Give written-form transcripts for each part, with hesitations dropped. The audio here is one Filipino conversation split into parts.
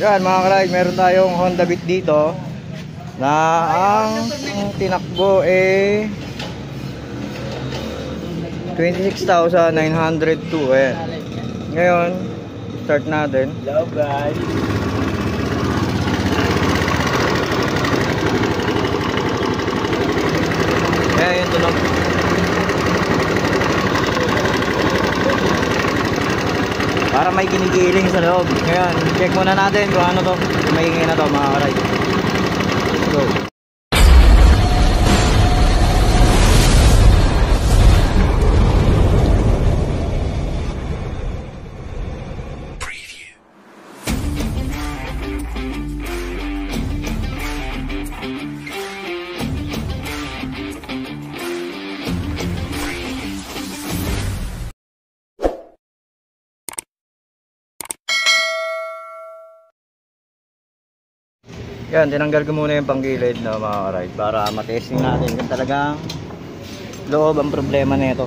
Yan mga ka-ride, meron tayong Honda Beat dito na ang tinakbo eh 26,902 eh. Ngayon, start natin. Hello guys. Ayan yung tunog. Para may ginigiling sa loob. Ngayon, check muna natin kung ano to. Maingay na to mga ka-ride. Let's go. Yan, tinanggal ko muna yung panggilid na mga ka-ride para matesting natin kung talagang loob ang problema na ito.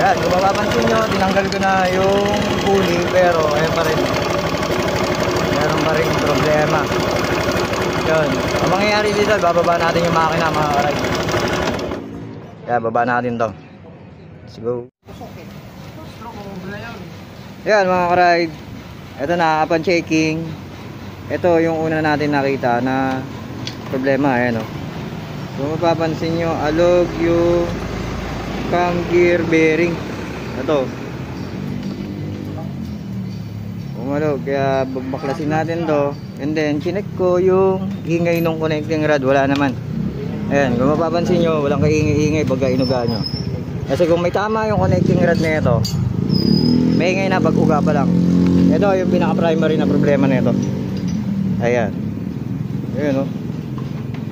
Yan, kung mapapansin nyo, tinanggal ko na yung pulley pero ayun pa rin. Meron pa rin problema. Yan, ang mangyayari dito, bababa natin yung makina mga ka-ride. Yan, baba natin to. Let's go. Yan mga ka-ride, ito na, upon checking, ito yung una natin nakita na problema. Ayan o, kung mapapansin nyo, alog yung cam gear bearing. Ito umalog, kaya baklasin natin to. And then chinek ko yung ingay ng connecting rod, wala naman. Ayan, kung mapapansin nyo, walang kaingay-ingay pagka inuga nyo. Kasi kung may tama yung connecting rod na ito, may ingay na pag-uga pa lang. Ito yung pinaka-primary na problema nito. Ayan. Ayan o.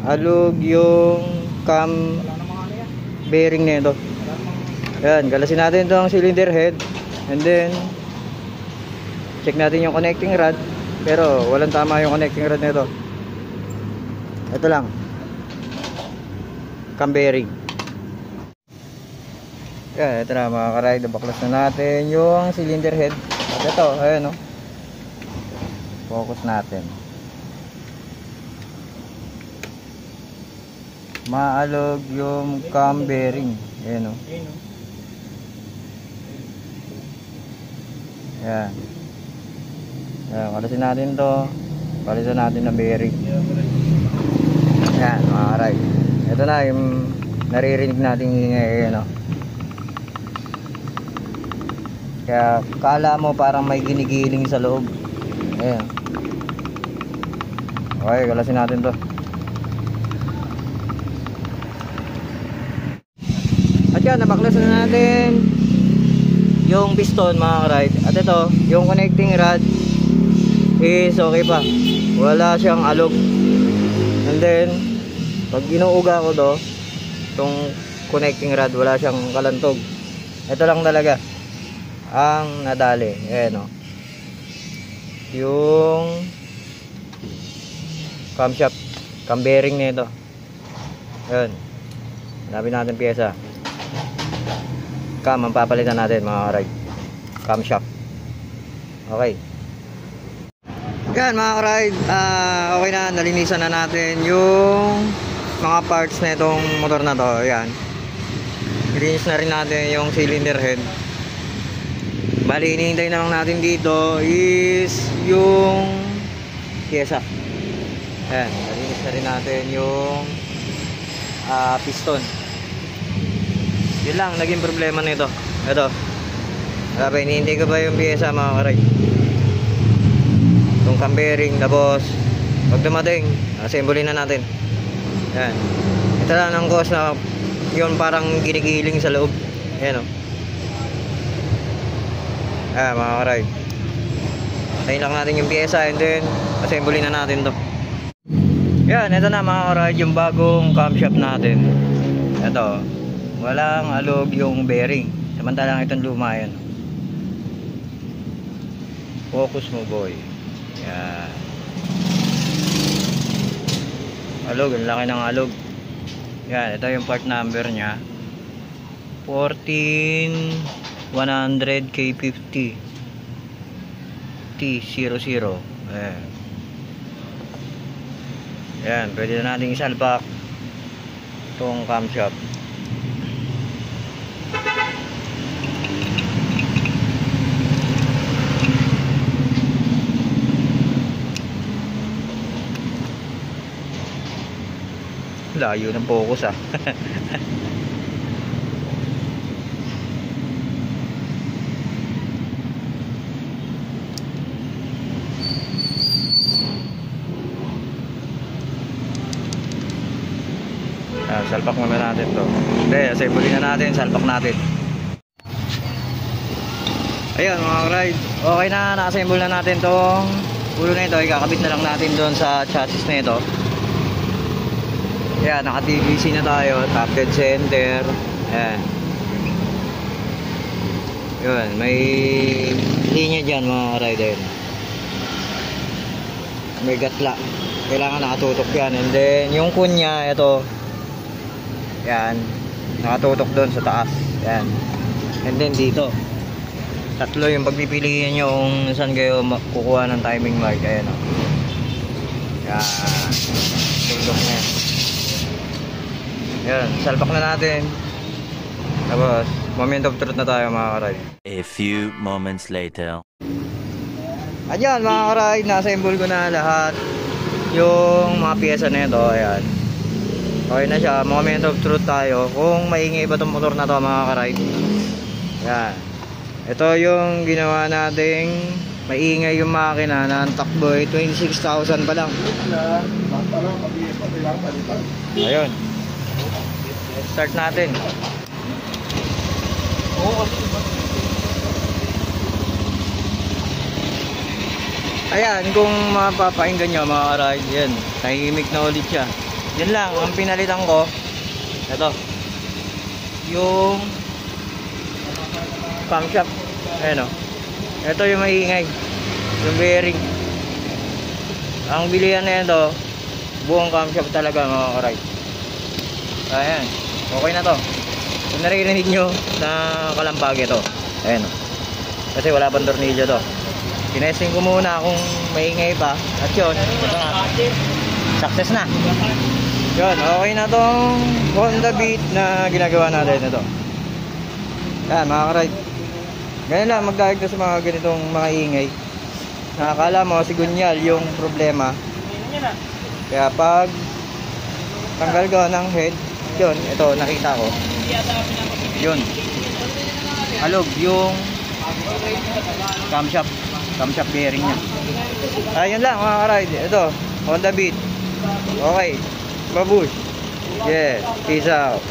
Alog yung cam bearing nito. Ayan, galasin natin itong cylinder head. And then check natin yung connecting rod. Pero walang tama yung connecting rod nito. Ito lang, cam bearing. Yan, ito na mga ka-ride, baklas na natin yung cylinder head. At ito, ayan o, focus natin. Maalog yung cam bearing. Ayan o. Yan. Yan, kalasin natin to. Kalasin natin ng bearing. Yan mga ka-ride. Ito na yung naririnig natin ingay. Ayan o. Kaya kala mo parang may ginigiling sa loob. Ayan. Okay, kalasin natin to. At yan, nabaklas na natin yung piston mga ka-ride. At ito, yung connecting rod is okay pa. Wala siyang alog. And then pag inuuga ko to, itong connecting rod, wala siyang kalantog. Ito lang talaga ang nadali. Ayan o, yung camshaft, cam bearing nito. Ayan, hanapin natin pyesa. Cam ang papalitan natin mga ka-ride, camshaft. Okay. Yan mga ka-ride, okay na, nalinisan na natin yung mga parts na itong motor na to. Ayan, nilinis na rin natin yung cylinder head. Bali, hinihintay na lang natin dito is yung pyesa. Ayan, nalinis na rin natin yung piston. Yun lang, naging problema nito. Ito, wala pa, hinihintay ko pa yung pyesa mga ka-ride, itong cam bearing. Tapos pag dumating, assembly na natin. Ayan, ito lang ang cause na yun, parang ginigiling sa loob. Ayan o. Ayan mga ka-ride, tayin lang natin yung pyesa and then assembly na natin to. Yan, ito na mga ka-ride, yung bagong camshaft natin. Ito, walang alog yung bearing, samantalang itong luma yan. Focus mo boy. Yan, alog, ang laki ng alog. Yan, ito yung part number nya, 14 100 K50 T00. Ayan. Ayan, pwede na natin isalpak itong camshaft. Layo ng focus ah. Salpak muna natin to. Hindi, assemble na natin, salpak natin. Ayun mga ride, okay na, na-assemble na natin tong ulo na ito. Ikakabit na lang natin doon sa chassis na ito. Ayan, naka-TVC na tayo, top dead center. Ayan. Yun, may linya dyan mga rider. May gatla, kailangan nakatutok yan. And then yung kunya, ito, yan, nakatutok doon sa taas. Yan. And then dito, tatlo yung pagpipiliin nyo kung saan kayo kukuha ng timing mark. Ayan o. Yan, tutok na yan. Yan, salpak na natin. Tapos moment of truth na tayo mga karide. A few moments later. Ayan mga karide, nasa-assemble ko na lahat yung mga pyesa na ito. Ayan, okay na siya. Moment of truth tayo kung maingay ba itong motor na to mga karide. Yan, ito yung ginawa nating maingay yung makina na ang takbo ay 26,000 pa lang. Ayun, start natin. Ayan, kung mapapainggan nyo mga karide, yan, tahimik na ulit siya. Yan lang, ang pinalitan ko, ito, yung camshaft. Ayan o, ito yung maingay, yung bearing. Ang bilihan na ito, buong camshaft talaga mga karide. Ayan, okay na to. Kung naririnig nyo na kalampag ito, ayan o, kasi wala pang tornilyo to. Tinesting ko muna kung maingay pa. At yun, ito na, success na. Yun, okay na tong Honda Beat na ginagawa natin ito. Yan mga karide, ganyan lang magdiagnose sa mga ganitong mga ingay. Nakakala mo sigunyal yung problema. Kaya pag tanggal ko ng head, yun, ito nakita ko, yun, alog yung camshaft bearing nya. Ayun lang mga karide, ito Honda Beat. Okay, babush. Yeah, peace out.